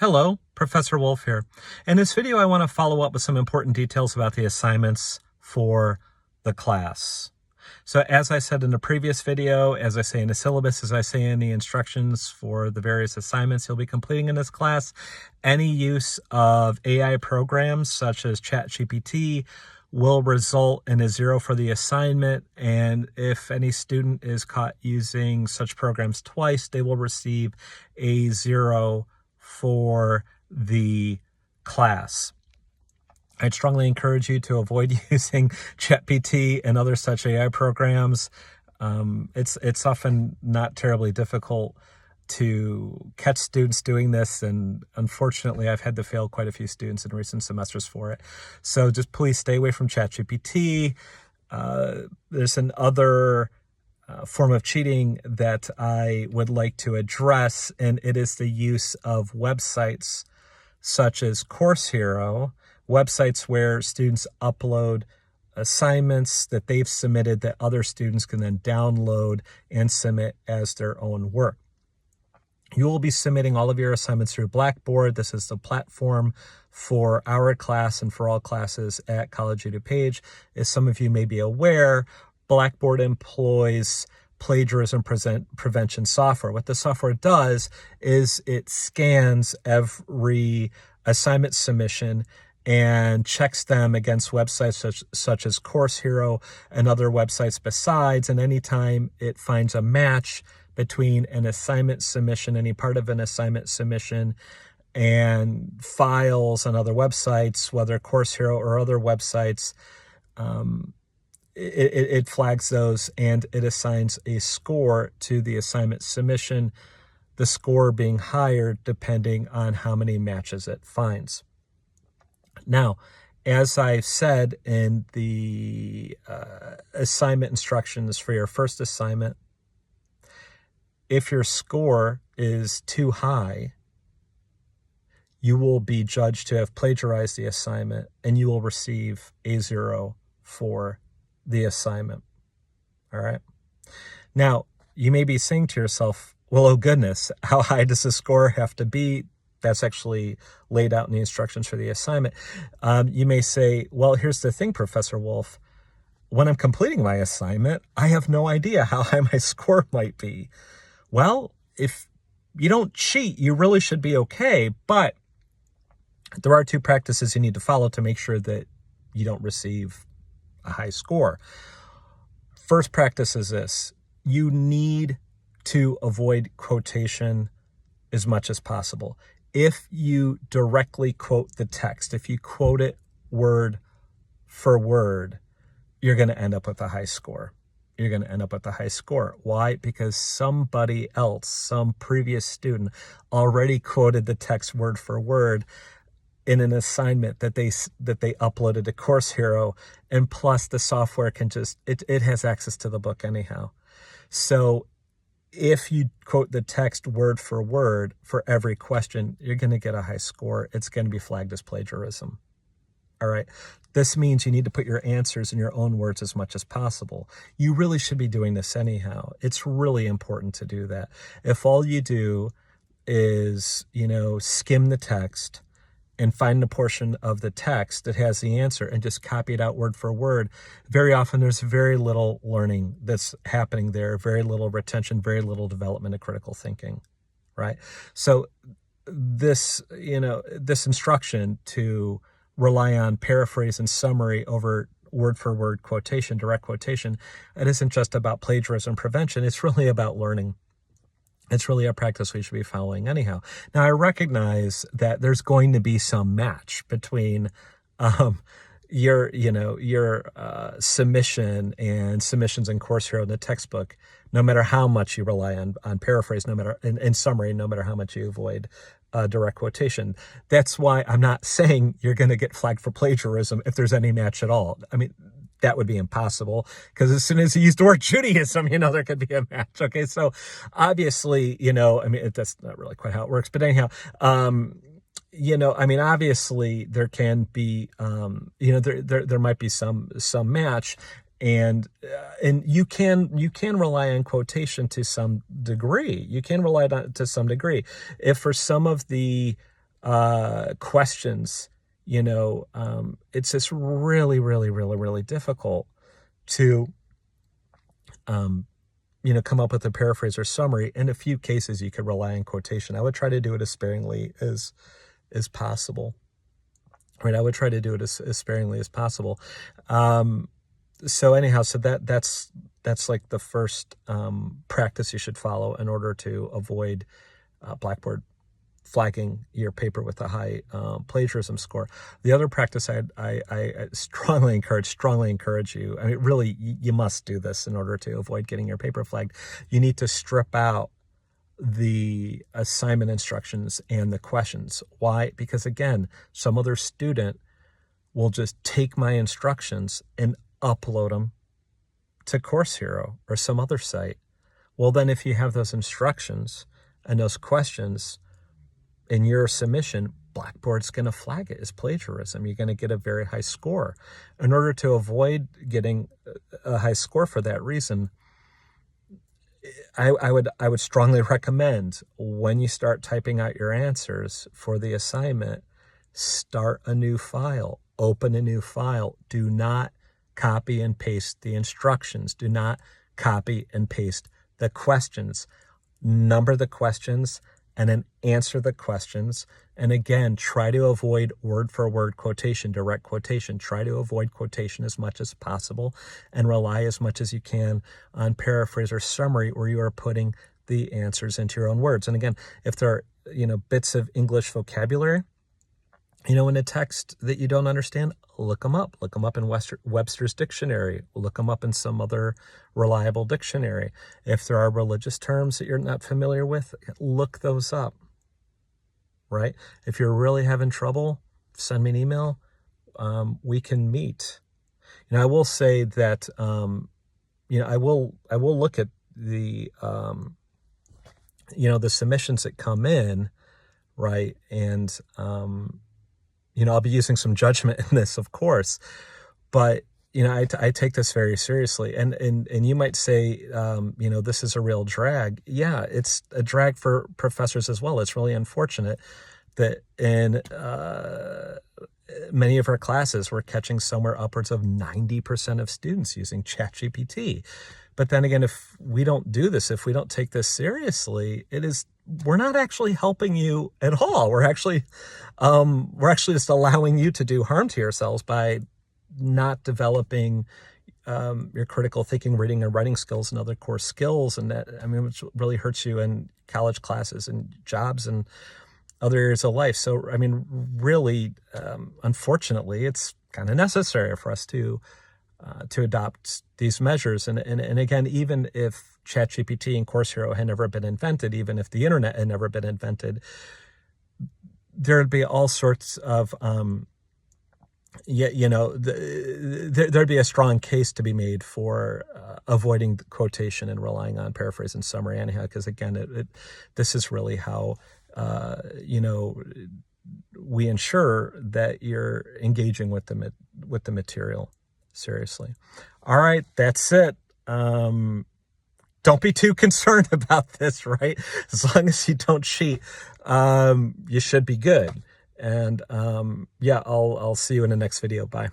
Hello, Professor Wolf here. In this video, I want to follow up with some important details about the assignments for the class. So as I said in the previous video, as I say in the syllabus, as I say in the instructions for the various assignments you'll be completing in this class, any use of AI programs such as ChatGPT will result in a 0 for the assignment, and if any student is caught using such programs twice, they will receive a 0 for the class. I'd strongly encourage you to avoid using ChatGPT and other such AI programs. It's often not terribly difficult to catch students doing this, and unfortunately I've had to fail quite a few students in recent semesters for it. So just please stay away from ChatGPT. There's another form of cheating that I would like to address, and it is the use of websites such as Course Hero, websites where students upload assignments that they've submitted that other students can then download and submit as their own work. You will be submitting all of your assignments through Blackboard. This is the platform for our class and for all classes at College DuPage. As some of you may be aware, Blackboard employs plagiarism prevention software. What the software does is it scans every assignment submission and checks them against websites such as Course Hero and other websites besides, and anytime it finds a match between an assignment submission, any part of an assignment submission, and files on other websites, whether Course Hero or other websites, it flags those and it assigns a score to the assignment submission, the score being higher depending on how many matches it finds. Now, as I've said in the assignment instructions for your first assignment, if your score is too high, you will be judged to have plagiarized the assignment and you will receive a 0 for the assignment. All right. Now, you may be saying to yourself, well, oh goodness, how high does the score have to be? That's actually laid out in the instructions for the assignment. You may say, well, here's the thing, Professor Wolf. When I'm completing my assignment, I have no idea how high my score might be. Well, if you don't cheat, you really should be okay. But there are two practices you need to follow to make sure that you don't receive a high score. First practice is this: you need to avoid quotation as much as possible. If you directly quote the text, if you quote it word for word, you're going to end up with a high score. You're going to end up with a high score. Why? Because somebody else, some previous student, already quoted the text word for word in an assignment that they uploaded to Course Hero, and plus the software can just, it has access to the book anyhow. So if you quote the text word for word for every question, you're going to get a high score. It's going to be flagged as plagiarism. All right. This means you need to put your answers in your own words as much as possible. You really should be doing this anyhow. It's really important to do that. If all you do is, skim the text and find the portion of the text that has the answer and just copy it out word for word, very often there's very little learning that's happening there, very little retention, very little development of critical thinking, right? So this instruction to rely on paraphrase and summary over word for word quotation, direct quotation, it isn't just about plagiarism prevention. It's really about learning. It's really a practice we should be following anyhow. Now, I recognize that there's going to be some match between your submission and submissions in Course Hero in the textbook, no matter how much you rely on paraphrase, no matter in summary, no matter how much you avoid direct quotation. That's why I'm not saying you're going to get flagged for plagiarism if there's any match at all. I mean, that would be impossible, because as soon as you use the word Judaism, there could be a match. Okay, so obviously, that's not really quite how it works, but anyhow, obviously there can be, there might be some match, and you can rely on quotation to some degree. You can rely on it to some degree. If for some of the questions, it's just really, really, really, really difficult to, come up with a paraphrase or summary. In a few cases, you could rely on quotation. I would try to do it as sparingly as possible. Right, I would try to do it as sparingly as possible. So anyhow, so that's like the first practice you should follow in order to avoid Blackboard flagging your paper with a high plagiarism score. The other practice I strongly encourage you, I mean, really, you must do this in order to avoid getting your paper flagged. You need to strip out the assignment instructions and the questions. Why? Because again, some other student will just take my instructions and upload them to Course Hero or some other site. Well, then if you have those instructions and those questions in your submission, Blackboard's going to flag it as plagiarism. You're going to get a very high score. In order to avoid getting a high score for that reason, I would strongly recommend, when you start typing out your answers for the assignment, start a new file, open a new file. Do not copy and paste the instructions. Do not copy and paste the questions. Number the questions and then answer the questions. And again, try to avoid word for word quotation, direct quotation. Try to avoid quotation as much as possible and rely as much as you can on paraphrase or summary, where you are putting the answers into your own words. And again, if there are, bits of English vocabulary, in a text that you don't understand, look them up. Look them up in Webster's dictionary. Look them up in some other reliable dictionary. If there are religious terms that you're not familiar with, look those up, right? If you're really having trouble, send me an email. We can meet. I will say that, I will look at the, the submissions that come in, right? And, I'll be using some judgment in this, of course, but, I take this very seriously. And you might say, this is a real drag. Yeah, it's a drag for professors as well. It's really unfortunate that in many of our classes, we're catching somewhere upwards of 90% of students using ChatGPT. But then again, if we don't do this, if we don't take this seriously, we're not actually helping you at all. We're actually just allowing you to do harm to yourselves by not developing your critical thinking, reading and writing skills and other core skills. And that, which really hurts you in college classes and jobs and other areas of life. So, really, unfortunately, it's kind of necessary for us to adopt these measures. And again, even if ChatGPT and Course Hero had never been invented, even if the internet had never been invented, there'd be all sorts of, there'd be a strong case to be made for avoiding the quotation and relying on paraphrase and summary anyhow, because again, this is really how, we ensure that you're engaging with the material seriously. All right, that's it. Don't be too concerned about this, right? As long as you don't cheat, you should be good. And I'll see you in the next video. Bye.